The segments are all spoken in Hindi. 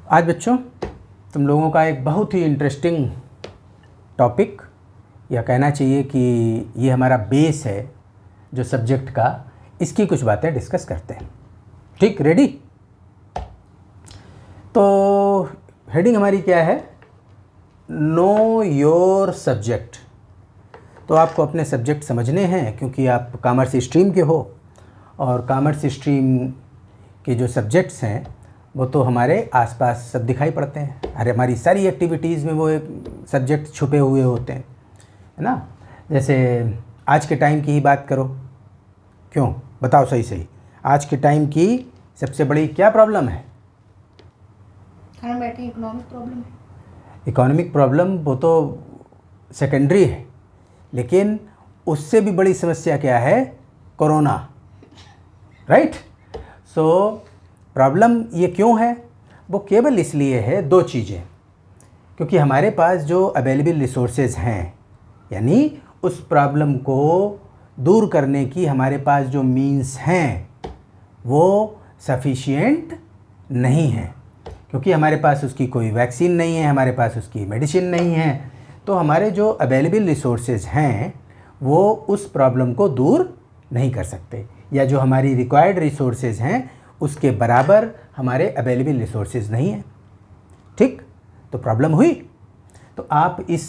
आज बच्चों तुम लोगों का एक बहुत ही इंटरेस्टिंग टॉपिक, या कहना चाहिए कि ये हमारा बेस है जो सब्जेक्ट का, इसकी कुछ बातें डिस्कस करते हैं। ठीक, रेडी? तो हेडिंग हमारी क्या है? Know your subject. तो आपको अपने सब्जेक्ट समझने हैं, क्योंकि आप कॉमर्स स्ट्रीम के हो और कॉमर्स स्ट्रीम के जो सब्जेक्ट्स हैं वो तो हमारे आसपास सब दिखाई पड़ते हैं। अरे हमारी सारी एक्टिविटीज़ में वो एक सब्जेक्ट छुपे हुए होते हैं, है ना। जैसे आज के टाइम की ही बात करो, क्यों बताओ सही सही, आज के टाइम की सबसे बड़ी क्या प्रॉब्लम है? घर बैठे इकोनॉमिक प्रॉब्लम है। इकोनॉमिक प्रॉब्लम वो तो सेकेंडरी है, लेकिन उससे भी बड़ी समस्या क्या है? Corona, right. सो प्रॉब्लम ये क्यों है? वो केवल इसलिए है, दो चीज़ें, क्योंकि हमारे पास जो अवेलेबल रिसोर्सेज हैं, यानी उस प्रॉब्लम को दूर करने की हमारे पास जो मीन्स हैं वो सफिशिएंट नहीं है, क्योंकि हमारे पास उसकी कोई वैक्सीन नहीं है, हमारे पास उसकी मेडिसिन नहीं है। तो हमारे जो अवेलेबल रिसोर्सेज हैं वो उस प्रॉब्लम को दूर नहीं कर सकते, या जो हमारी रिक्वायर्ड रिसोर्सेज हैं उसके बराबर हमारे अवेलेबल रिसोर्सेज नहीं है। ठीक, तो प्रॉब्लम हुई। तो आप इस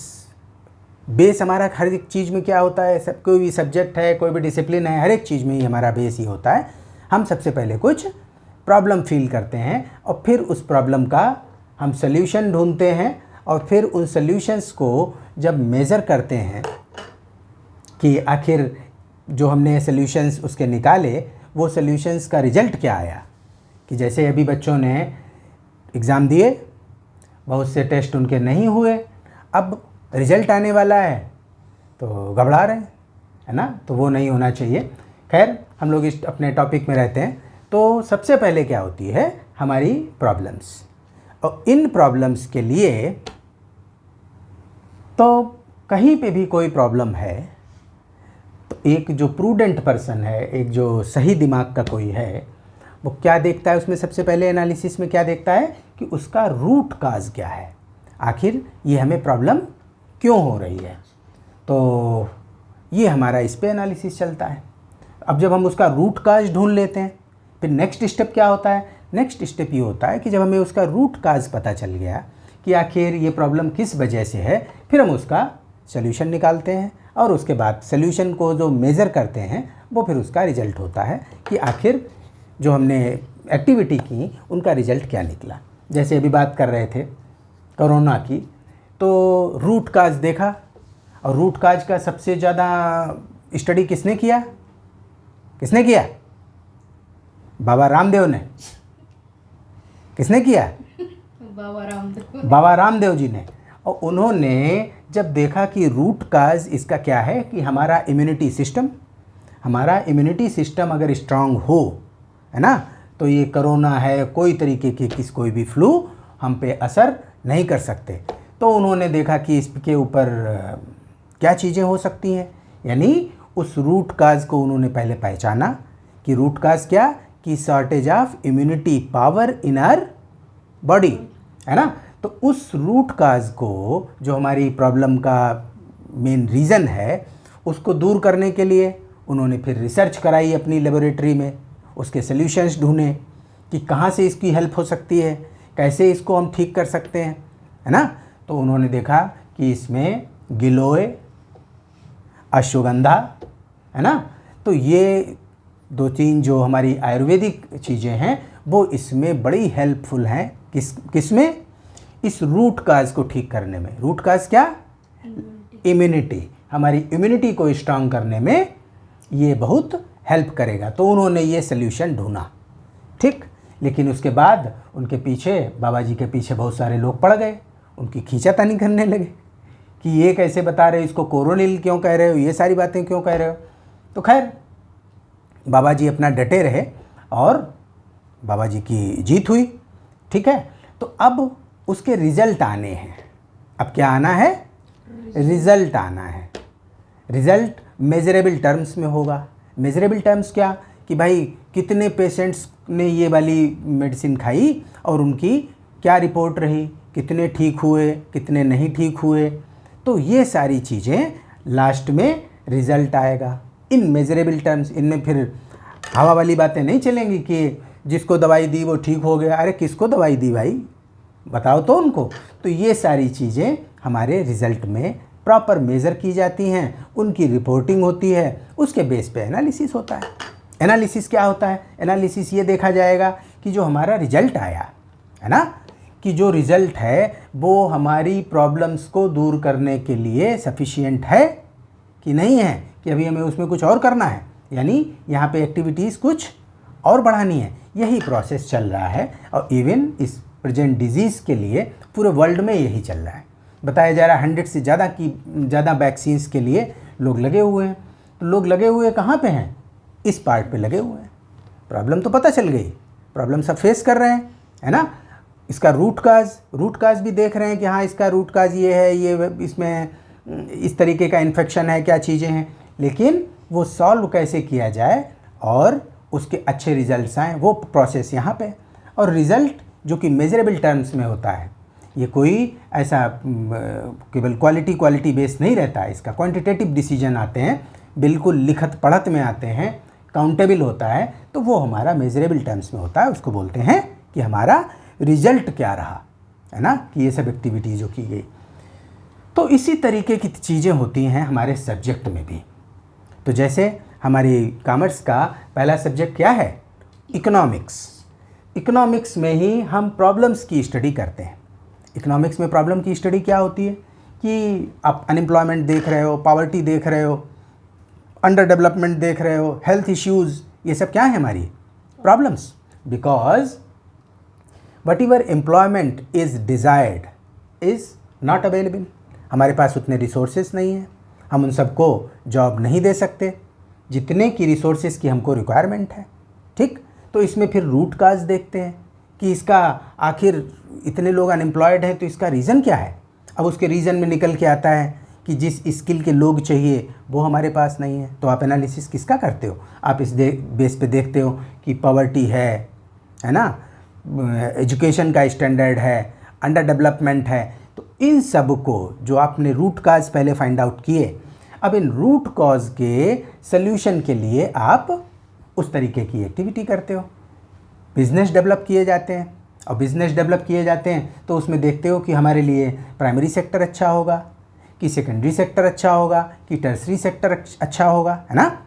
बेस, हमारा हर एक चीज़ में क्या होता है, सब कोई भी सब्जेक्ट है, कोई भी डिसिप्लिन है, हर एक चीज़ में ही हमारा बेस ही होता है। हम सबसे पहले कुछ प्रॉब्लम फील करते हैं और फिर उस प्रॉब्लम का हम सल्यूशन ढूंढते हैं, और फिर उन सल्यूशंस को जब मेज़र करते हैं कि आखिर जो हमने सल्यूशंस उसके निकाले वो सल्यूशंस का रिज़ल्ट क्या आया। कि जैसे अभी बच्चों ने एग्ज़ाम दिए, बहुत से टेस्ट उनके नहीं हुए, अब रिज़ल्ट आने वाला है तो घबरा रहे हैं, है ना। तो वो नहीं होना चाहिए। खैर, हम लोग इस अपने टॉपिक में रहते हैं। तो सबसे पहले क्या होती है? हमारी प्रॉब्लम्स, और इन प्रॉब्लम्स के लिए तो कहीं पे भी कोई प्रॉब्लम है तो एक जो प्रूडेंट पर्सन है, एक जो सही दिमाग का कोई है, वो क्या देखता है उसमें? सबसे पहले एनालिसिस में क्या देखता है कि उसका रूट काज क्या है, आखिर ये हमें प्रॉब्लम क्यों हो रही है। तो ये हमारा इस पे एनालिसिस चलता है। अब जब हम उसका रूट काज ढूंढ लेते हैं, फिर नेक्स्ट स्टेप क्या होता है? नेक्स्ट स्टेप ये होता है कि जब हमें उसका रूट काज पता चल गया कि आखिर ये प्रॉब्लम किस वजह से है, फिर हम उसका सल्यूशन निकालते हैं, और उसके बाद सल्यूशन को जो मेज़र करते हैं वो फिर उसका रिज़ल्ट होता है कि आखिर जो हमने एक्टिविटी की उनका रिज़ल्ट क्या निकला। जैसे अभी बात कर रहे थे कोरोना की, तो रूट काज देखा, और रूट काज का सबसे ज़्यादा स्टडी किसने किया? किसने किया? बाबा रामदेव ने। किसने किया? बाबा रामदेव जी ने। और उन्होंने जब देखा कि रूट काज इसका क्या है कि हमारा इम्यूनिटी सिस्टम अगर स्ट्रांग हो, है ना, तो ये कोरोना है, कोई तरीके की कोई भी फ्लू हम पे असर नहीं कर सकते। तो उन्होंने देखा कि इसके ऊपर क्या चीज़ें हो सकती हैं, यानी उस रूट काज को उन्होंने पहले पहचाना कि रूट काज क्या, कि shortage of immunity power in our body, है ना। तो उस रूट काज को, जो हमारी प्रॉब्लम का मेन रीज़न है, उसको दूर करने के लिए उन्होंने फिर रिसर्च कराई अपनी लेबोरेटरी में, उसके सल्यूशंस ढूंढे कि कहाँ से इसकी हेल्प हो सकती है, कैसे इसको हम ठीक कर सकते हैं, है ना। तो उन्होंने देखा कि इसमें गिलोय, अश्वगंधा, है ना, तो ये दो तीन जो हमारी आयुर्वेदिक चीज़ें हैं वो इसमें बड़ी हेल्पफुल हैं। किस में? इस रूट काज को ठीक करने में। रूट काज क्या? इम्यूनिटी। हमारी इम्यूनिटी को स्ट्रांग करने में ये बहुत हेल्प करेगा। तो उन्होंने ये सल्यूशन ढूंढा, ठीक। लेकिन उसके बाद उनके पीछे, बाबा जी के पीछे बहुत सारे लोग पड़ गए, उनकी खींचातानी करने लगे कि ये कैसे बता रहे हो, इसको कोरोनिल क्यों कह रहे हो, ये सारी बातें क्यों कह रहे हो। तो खैर बाबा जी अपना डटे रहे और बाबा जी की जीत हुई, ठीक है। तो अब उसके रिज़ल्ट आने हैं। अब क्या आना है? रिज़ल्ट आना है। रिज़ल्ट मेजरेबल टर्म्स में होगा। मेजरेबल टर्म्स क्या? कि भाई कितने पेशेंट्स ने ये वाली मेडिसिन खाई और उनकी क्या रिपोर्ट रही, कितने ठीक हुए, कितने नहीं ठीक हुए। तो ये सारी चीज़ें लास्ट में रिजल्ट आएगा इन मेजरेबल टर्म्स। इनमें फिर हवा वाली बातें नहीं चलेंगी कि जिसको दवाई दी वो ठीक हो गया। अरे किसको दवाई दी भाई, बताओ तो उनको। तो ये सारी चीज़ें हमारे रिज़ल्ट में प्रॉपर मेज़र की जाती हैं, उनकी रिपोर्टिंग होती है, उसके बेस पे एनालिसिस होता है। एनालिसिस क्या होता है? एनालिसिस ये देखा जाएगा कि जो हमारा रिज़ल्ट आया है ना, कि जो रिज़ल्ट है वो हमारी प्रॉब्लम्स को दूर करने के लिए सफिशिएंट है कि नहीं है, कि अभी हमें उसमें कुछ और करना है, यानी यहाँ पे एक्टिविटीज़ कुछ और बढ़ानी है। यही प्रोसेस चल रहा है और इवन इस प्रेजेंट डिजीज़ के लिए पूरे वर्ल्ड में यही चल रहा है। बताया जा रहा है 100 से ज़्यादा वैक्सीन्स के लिए लोग लगे हुए हैं। तो लोग लगे हुए कहाँ पे हैं? इस पार्ट पे लगे हुए हैं। प्रॉब्लम तो पता चल गई, प्रॉब्लम सब फेस कर रहे हैं, है ना। इसका रूट काज भी देख रहे हैं कि हाँ इसका रूट काज ये है, ये इसमें इस तरीके का इन्फेक्शन है, क्या चीज़ें हैं। लेकिन वो सॉल्व कैसे किया जाए और उसके अच्छे रिजल्ट्स आएँ, वो प्रोसेस यहाँ पे। और रिज़ल्ट जो कि मेजरेबल टर्म्स में होता है, ये कोई ऐसा केवल क्वालिटी बेस नहीं रहता है। इसका क्वांटिटेटिव डिसीजन आते हैं, बिल्कुल लिखत पढ़त में आते हैं, काउंटेबल होता है। तो वो हमारा मेजरेबल टर्म्स में होता है, उसको बोलते हैं कि हमारा रिजल्ट क्या रहा, है ना, कि ये सब एक्टिविटी जो की गई। तो इसी तरीके की चीज़ें होती हैं हमारे सब्जेक्ट में भी। तो जैसे हमारी कॉमर्स का पहला सब्जेक्ट क्या है? इकोनॉमिक्स। इकोनॉमिक्स में ही हम प्रॉब्लम्स की स्टडी करते हैं। इकोनॉमिक्स में प्रॉब्लम की स्टडी क्या होती है कि आप अनएम्प्लॉयमेंट देख रहे हो, पॉवर्टी देख रहे हो, अंडर डेवलपमेंट देख रहे हो, हेल्थ इश्यूज़, ये सब क्या है हमारी problems. Because what ever employment is desired is not available. हमारे पास उतने रिसोर्सेज नहीं हैं, हम उन सबको जॉब नहीं दे सकते जितने की रिसोर्सेज की हमको रिक्वायरमेंट है। ठीक, तो इसमें फिर रूट काज देखते हैं कि इसका आखिर इतने लोग अनएम्प्लॉयड हैं तो इसका रीज़न क्या है। अब उसके रीज़न में निकल के आता है कि जिस स्किल के लोग चाहिए वो हमारे पास नहीं है। तो आप एनालिसिस किसका करते हो? आप इस बेस पे देखते हो कि पॉवर्टी है ना, एजुकेशन का स्टैंडर्ड है, अंडर डेवलपमेंट है। तो इन सब को जो आपने रूट काज पहले फाइंड आउट किए, अब इन रूट कॉज के सल्यूशन के लिए आप उस तरीके की एक्टिविटी करते हो। बिज़नेस डेवलप किए जाते हैं, और बिज़नेस डेवलप किए जाते हैं तो उसमें देखते हो कि हमारे लिए प्राइमरी सेक्टर अच्छा होगा, कि सेकेंडरी सेक्टर अच्छा होगा, कि टर्सरी सेक्टर अच्छा होगा, है ना।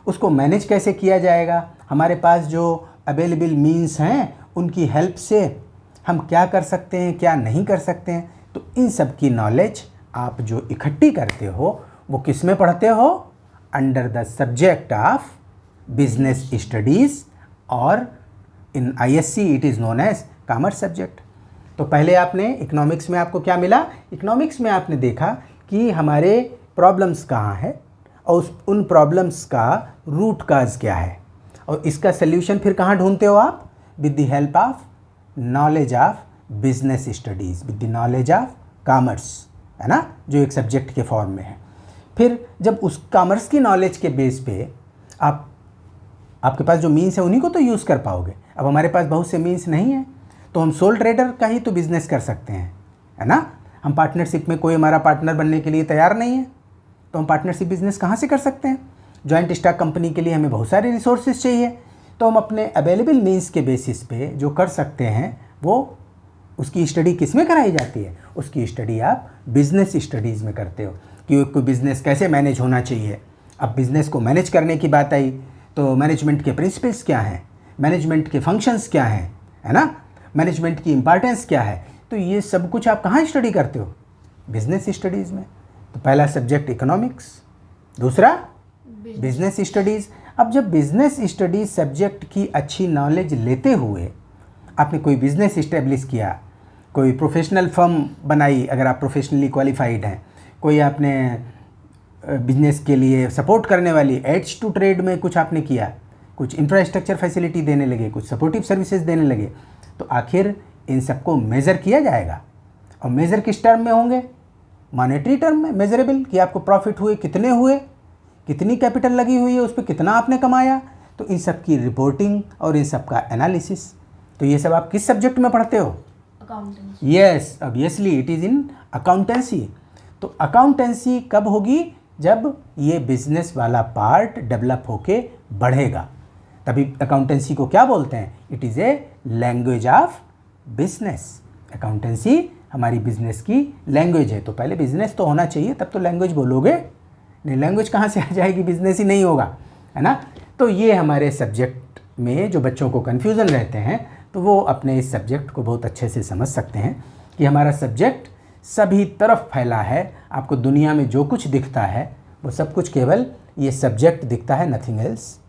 उसको मैनेज कैसे किया जाएगा, हमारे पास जो अवेलेबल मीन्स हैं उनकी हेल्प से हम क्या कर सकते हैं, क्या नहीं कर सकते हैं। तो इन सब की नॉलेज आप जो इकट्ठी करते हो वो किस में पढ़ते हो? Under the subject of business studies, और in ISC it is known as commerce subject. तो पहले आपने इकोनॉमिक्स में आपको क्या मिला? इकोनॉमिक्स में आपने देखा कि हमारे प्रॉब्लम्स कहाँ है और उन प्रॉब्लम्स का रूट काज क्या है, और इसका सल्यूशन फिर कहाँ ढूंढते हो आप? With the help of knowledge of business studies, with the knowledge of commerce, है ना, जो एक सब्जेक्ट के फॉर्म में है। फिर जब उस कॉमर्स की नॉलेज के बेस पे आपके पास जो मीन्स है उन्हीं को तो यूज़ कर पाओगे। अब हमारे पास बहुत से मीन्स नहीं है तो हम सोल ट्रेडर का ही तो बिज़नेस कर सकते हैं, है ना। हम पार्टनरशिप में कोई हमारा पार्टनर बनने के लिए तैयार नहीं है तो हम पार्टनरशिप बिज़नेस कहाँ से कर सकते हैं? जॉइंट स्टॉक कंपनी के लिए हमें बहुत सारे रिसोर्सेज चाहिए, तो हम अपने अवेलेबल मीन्स के बेसिस पे जो कर सकते हैं वो उसकी स्टडी किस में कराई जाती है? उसकी स्टडी आप बिज़नेस स्टडीज़ में करते हो कि कोई बिज़नेस कैसे मैनेज होना चाहिए। अब बिज़नेस को मैनेज करने की बात आई तो मैनेजमेंट के प्रिंसिपल्स क्या हैं, मैनेजमेंट के फंक्शंस क्या हैं, है ना, मैनेजमेंट की इंपॉर्टेंस क्या है। तो ये सब कुछ आप कहाँ स्टडी करते हो? बिज़नेस स्टडीज़ में। तो पहला सब्जेक्ट इकोनॉमिक्स, दूसरा बिज़नेस स्टडीज़। अब जब बिज़नेस स्टडीज़ सब्जेक्ट की अच्छी नॉलेज लेते हुए आपने कोई बिज़नेस इस्टेब्लिश किया, कोई प्रोफेशनल फर्म बनाई, अगर आप प्रोफेशनली क्वालिफाइड हैं, कोई आपने बिजनेस के लिए सपोर्ट करने वाली एड्स टू ट्रेड में कुछ आपने किया, कुछ इंफ्रास्ट्रक्चर फैसिलिटी देने लगे, कुछ सपोर्टिव सर्विसेज देने लगे, तो आखिर इन सबको मेज़र किया जाएगा। और मेज़र किस टर्म में होंगे? मॉनेटरी टर्म में मेजरेबल, कि आपको प्रॉफिट हुए कितने हुए, कितनी कैपिटल लगी हुई है, उस पर कितना आपने कमाया। तो इन सब की रिपोर्टिंग और इन सब का एनालिसिस। तो ये सब आप किस सब्जेक्ट में पढ़ते हो? Accountancy. Yes, obviously it is in accountancy. तो अकाउंटेंसी कब होगी? जब ये बिजनेस वाला पार्ट डेवलप होके बढ़ेगा, तभी अकाउंटेंसी को क्या बोलते हैं? It is a language of business. Accountancy हमारी बिजनेस की लैंग्वेज है। तो पहले बिजनेस तो होना चाहिए, तब तो लैंग्वेज बोलोगे, नहीं लैंग्वेज कहाँ से आ जाएगी? बिजनेस ही नहीं होगा, है ना। तो ये हमारे सब्जेक्ट में जो बच्चों को कन्फ्यूज़न रहते हैं, तो वो अपने इस सब्जेक्ट को बहुत अच्छे से समझ सकते हैं कि हमारा सब्जेक्ट सभी तरफ फैला है। आपको दुनिया में जो कुछ दिखता है वो सब कुछ केवल ये सब्जेक्ट दिखता है, नथिंग एल्स,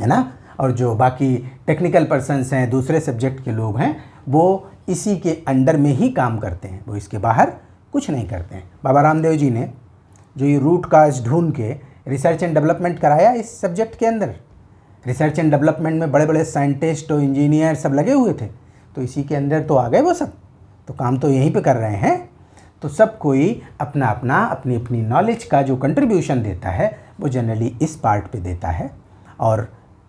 है ना। और जो बाकी टेक्निकल पर्सन्स हैं, दूसरे सब्जेक्ट के लोग हैं, वो इसी के अंडर में ही काम करते हैं, वो इसके बाहर कुछ नहीं करते हैं। बाबा रामदेव जी ने जो ये रूट काज ढूंढ के रिसर्च एंड डेवलपमेंट कराया इस सब्जेक्ट के अंदर, रिसर्च एंड डेवलपमेंट में बड़े बड़े साइंटिस्ट और इंजीनियर सब लगे हुए थे, तो इसी के अंदर तो आ गए वो सब, तो काम तो यहीं पे कर रहे हैं। तो सब कोई अपना अपना अपनी अपनी नॉलेज का जो कंट्रीब्यूशन देता है वो जनरली इस पार्ट पे देता है। और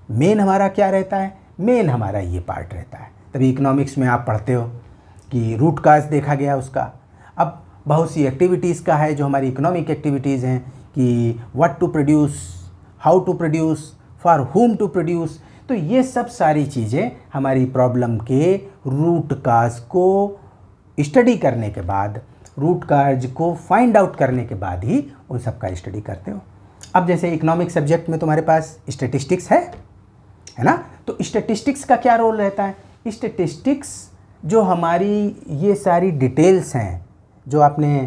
मेन हमारा क्या रहता है? मेन हमारा ये पार्ट रहता है। तभी इकोनॉमिक्स में आप पढ़ते हो कि रूट काज देखा गया उसका। अब बहुत सी एक्टिविटीज़ का है जो हमारी इकोनॉमिक एक्टिविटीज़ हैं कि what to produce, how to produce, for whom to produce. तो ये सब सारी चीज़ें हमारी प्रॉब्लम के रूट काज को स्टडी करने के बाद, रूट काज को फाइंड आउट करने के बाद ही उन सब का स्टडी करते हो। अब जैसे इकोनॉमिक सब्जेक्ट में तुम्हारे पास स्टैटिस्टिक्स है ना। तो स्टैटिस्टिक्स का क्या रोल रहता है? स्टैटिस्टिक्स जो हमारी ये सारी डिटेल्स हैं, जो आपने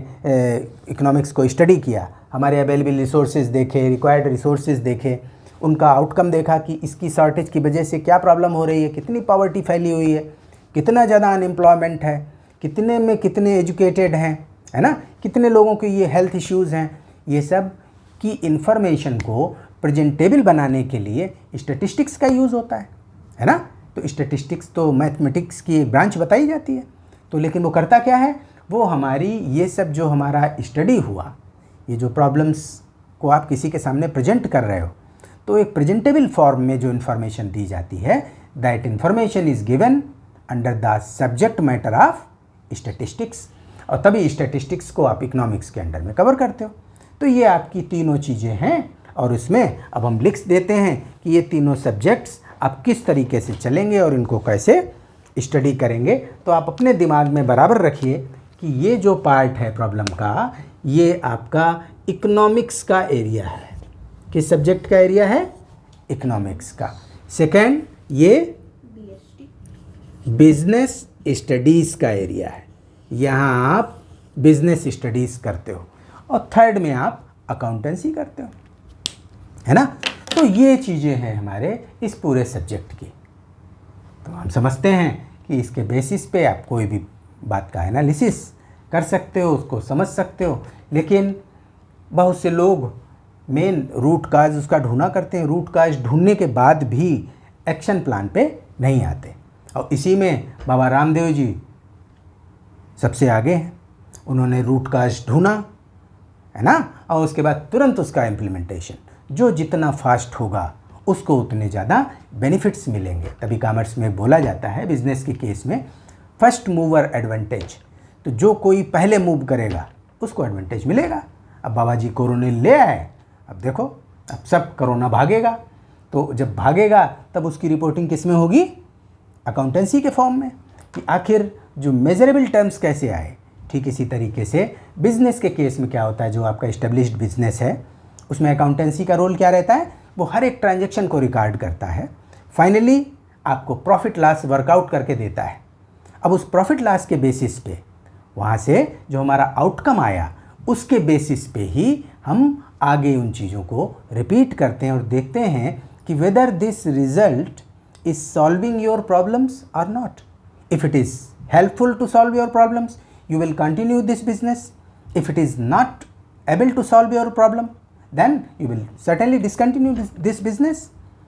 इकोनॉमिक्स को स्टडी किया, हमारे अवेलेबल रिसोर्सेज देखे, रिक्वायर्ड रिसोर्सेज देखे, उनका आउटकम देखा कि इसकी शॉर्टेज की वजह से क्या प्रॉब्लम हो रही है, कितनी पॉवर्टी फैली हुई है, कितना ज़्यादा अनएम्प्लॉयमेंट है, कितने में कितने एजुकेटेड हैं, है ना, कितने लोगों के ये हेल्थ इश्यूज़ हैं। ये सब की इन्फॉर्मेशन को प्रेजेंटेबल बनाने के लिए स्टैटिस्टिक्स का यूज़ होता है ना। तो स्टैटिस्टिक्स तो मैथमेटिक्स की एक ब्रांच बताई जाती है। तो लेकिन वो करता क्या है? वो हमारी ये सब जो हमारा स्टडी हुआ, ये जो प्रॉब्लम्स को आप किसी के सामने प्रेजेंट कर रहे हो, तो एक प्रेजेंटेबल फॉर्म में जो इन्फॉर्मेशन दी जाती है, that information is given under the subject matter of statistics. और तभी स्टैटिस्टिक्स को आप इकोनॉमिक्स के अंडर में कवर करते हो। तो ये आपकी तीनों चीज़ें हैं, और उसमें अब हम लिख देते हैं कि ये तीनों सब्जेक्ट्स आप किस तरीके से चलेंगे और इनको कैसे स्टडी करेंगे। तो आप अपने दिमाग में बराबर रखिए कि ये जो पार्ट है प्रॉब्लम का, ये आपका इकोनॉमिक्स का एरिया है। किस सब्जेक्ट का एरिया है? इकोनॉमिक्स का। सेकंड, ये बिजनेस स्टडीज़ का एरिया है, यहाँ आप बिजनेस स्टडीज़ करते हो। और थर्ड में आप अकाउंटेंसी करते हो, है ना। तो ये चीज़ें हैं हमारे इस पूरे सब्जेक्ट की। तो हम समझते हैं कि इसके बेसिस पे आप कोई भी बात का एनालिसिस कर सकते हो, उसको समझ सकते हो। लेकिन बहुत से लोग मेन रूट काज उसका ढूंढा करते हैं, रूट काज ढूंढने के बाद भी एक्शन प्लान पे नहीं आते। और इसी में बाबा रामदेव जी सबसे आगे हैं। उन्होंने रूट काज ढूंढा, है ना, और उसके बाद तुरंत उसका इम्प्लीमेंटेशन। जो जितना फास्ट होगा उसको उतने ज़्यादा बेनिफिट्स मिलेंगे। तभी कॉमर्स में बोला जाता है, बिजनेस के केस में, फर्स्ट मूवर एडवांटेज। तो जो कोई पहले मूव करेगा उसको एडवांटेज मिलेगा। अब बाबा जी कोरोना ले आए, अब देखो अब सब कोरोना भागेगा। तो जब भागेगा तब उसकी रिपोर्टिंग किस में होगी? अकाउंटेंसी के फॉर्म में, कि आखिर जो मेजरेबल टर्म्स कैसे आए। ठीक इसी तरीके से बिजनेस के केस में क्या होता है, जो आपका इस्टेब्लिश्ड बिजनेस है उसमें अकाउंटेंसी का रोल क्या रहता है? वो हर एक ट्रांजैक्शन को रिकॉर्ड करता है, फाइनली आपको प्रॉफिट लॉस वर्कआउट करके देता है। अब उस प्रॉफिट लॉस के बेसिस पे, वहाँ से जो हमारा आउटकम आया उसके बेसिस पे ही हम आगे उन चीज़ों को रिपीट करते हैं और देखते हैं कि whether this result is solving your problems or not. If it is helpful to solve your problems, you will continue this business. If it is not able to solve your problem, then you will certainly discontinue this business,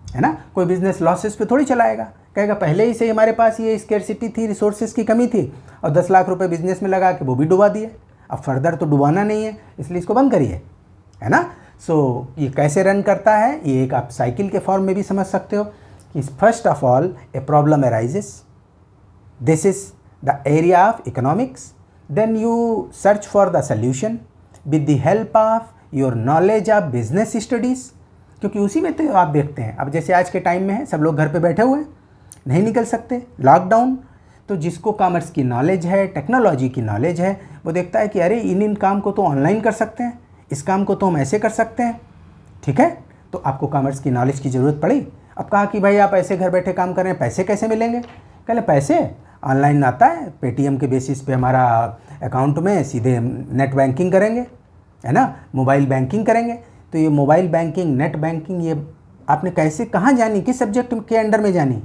है ना। कोई बिजनेस लॉसेस पे थोड़ी चलाएगा, कहेगा पहले ही से हमारे पास ये स्केर्सिटी थी, रिसोर्सेज की कमी थी, और 10 लाख रुपए बिजनेस में लगा के वो भी डुबा दिए। अब फर्दर तो डुबाना नहीं है, इसलिए इसको बंद करिए, है ना। सो ये कैसे रन करता है, ये एक आप साइकिल के फॉर्म में भी समझ सकते हो कि first of all a problem arises, this is the area of economics, then you search for the solution with the help of your knowledge of business studies, क्योंकि उसी में तो आप देखते हैं। अब जैसे आज के टाइम में है, सब लोग घर पे बैठे हुए हैं, नहीं निकल सकते, लॉकडाउन, तो जिसको कॉमर्स की नॉलेज है, टेक्नोलॉजी की नॉलेज है, वो देखता है कि अरे इन काम को तो ऑनलाइन कर सकते हैं, इस काम को तो हम ऐसे कर सकते हैं, ठीक है। तो आपको कॉमर्स की नॉलेज की ज़रूरत पड़ी। अब कहा कि भाई आप ऐसे घर बैठे काम कर रहे हैं, पैसे कैसे मिलेंगे? कहले पैसे ऑनलाइन आता है, पेटीएम के बेसिस पे हमारा अकाउंट में सीधे नेट बैंकिंग करेंगे, है ना, मोबाइल बैंकिंग करेंगे। तो ये मोबाइल बैंकिंग, नेट बैंकिंग, ये आपने कैसे, कहाँ जानी, किस सब्जेक्ट के अंडर में जानी?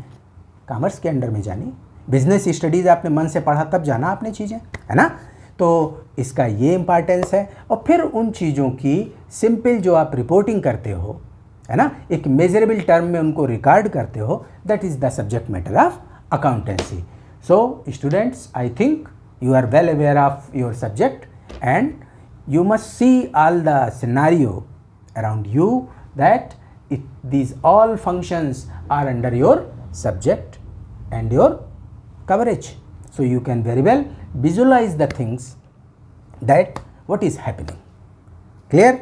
कॉमर्स के अंडर में जानी। बिजनेस स्टडीज़ आपने मन से पढ़ा तब जाना आपने चीज़ें, है ना। तो इसका ये इम्पॉर्टेंस है। और फिर उन चीज़ों की सिंपल जो आप रिपोर्टिंग करते हो, है ना, एक मेजरेबल टर्म में उनको रिकॉर्ड करते हो, that is the subject matter of accountancy. So students, I think you are well aware of your subject, and you must see all the scenario around you that these all functions are under your subject and your coverage. So you can very well visualize the things that what is happening. Clear?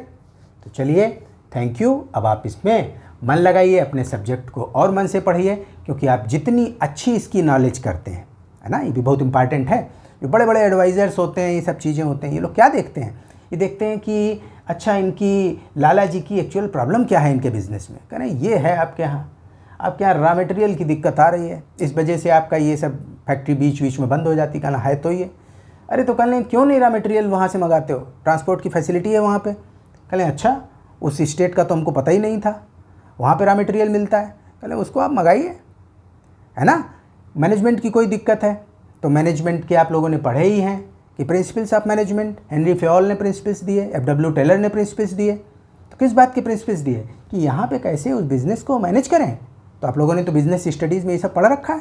तो चलिए, थैंक यू। अब आप इसमें मन लगाइए, अपने सब्जेक्ट को और मन से पढ़िए, क्योंकि आप जितनी अच्छी इसकी नॉलेज करते हैं, है ना, ये भी बहुत इंपॉर्टेंट है। जो बड़े बड़े एडवाइज़र्स होते हैं, ये सब चीज़ें होते हैं, ये लोग क्या देखते हैं? ये देखते हैं कि अच्छा इनकी लाला जी की एक्चुअल प्रॉब्लम क्या है इनके बिज़नेस में। कह रहे हैं ये है आपके यहाँ रॉ मटेरियल की दिक्कत आ रही है, इस वजह से आपका ये सब फैक्ट्री बीच बीच में बंद हो जाती। कहना है तो ये, अरे तो कह लें क्यों नहीं रॉ मटेरियल वहाँ से मंगाते हो, ट्रांसपोर्ट की फैसिलिटी है वहाँ पे। कह लें अच्छा, उस स्टेट का तो हमको पता ही नहीं था, वहाँ पे रॉ मटेरियल मिलता है। कह लें उसको आप मंगाइए, है ना। मैनेजमेंट की कोई दिक्कत है तो मैनेजमेंट के आप लोगों ने पढ़े ही हैं कि principles of management, Henry Fayol ने प्रिंसिपल्स दिए, FW टेलर ने प्रिंसिपल्स दिए। तो किस बात के प्रिंसिपल्स दिए? कि यहाँ पे कैसे उस बिज़नेस को मैनेज करें। तो आप लोगों ने तो बिज़नेस स्टडीज़ में ये सब पढ़ रखा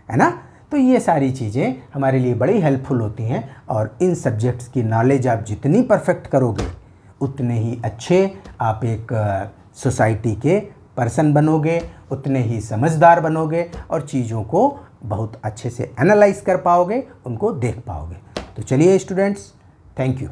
है ना। तो ये सारी चीज़ें हमारे लिए बड़ी हेल्पफुल होती हैं, और इन सब्जेक्ट्स की नॉलेज आप जितनी परफेक्ट करोगे उतने ही अच्छे आप एक सोसाइटी के पर्सन बनोगे, उतने ही समझदार बनोगे, और चीज़ों को बहुत अच्छे से एनालाइज कर पाओगे, उनको देख पाओगे। तो चलिए स्टूडेंट्स, थैंक यू।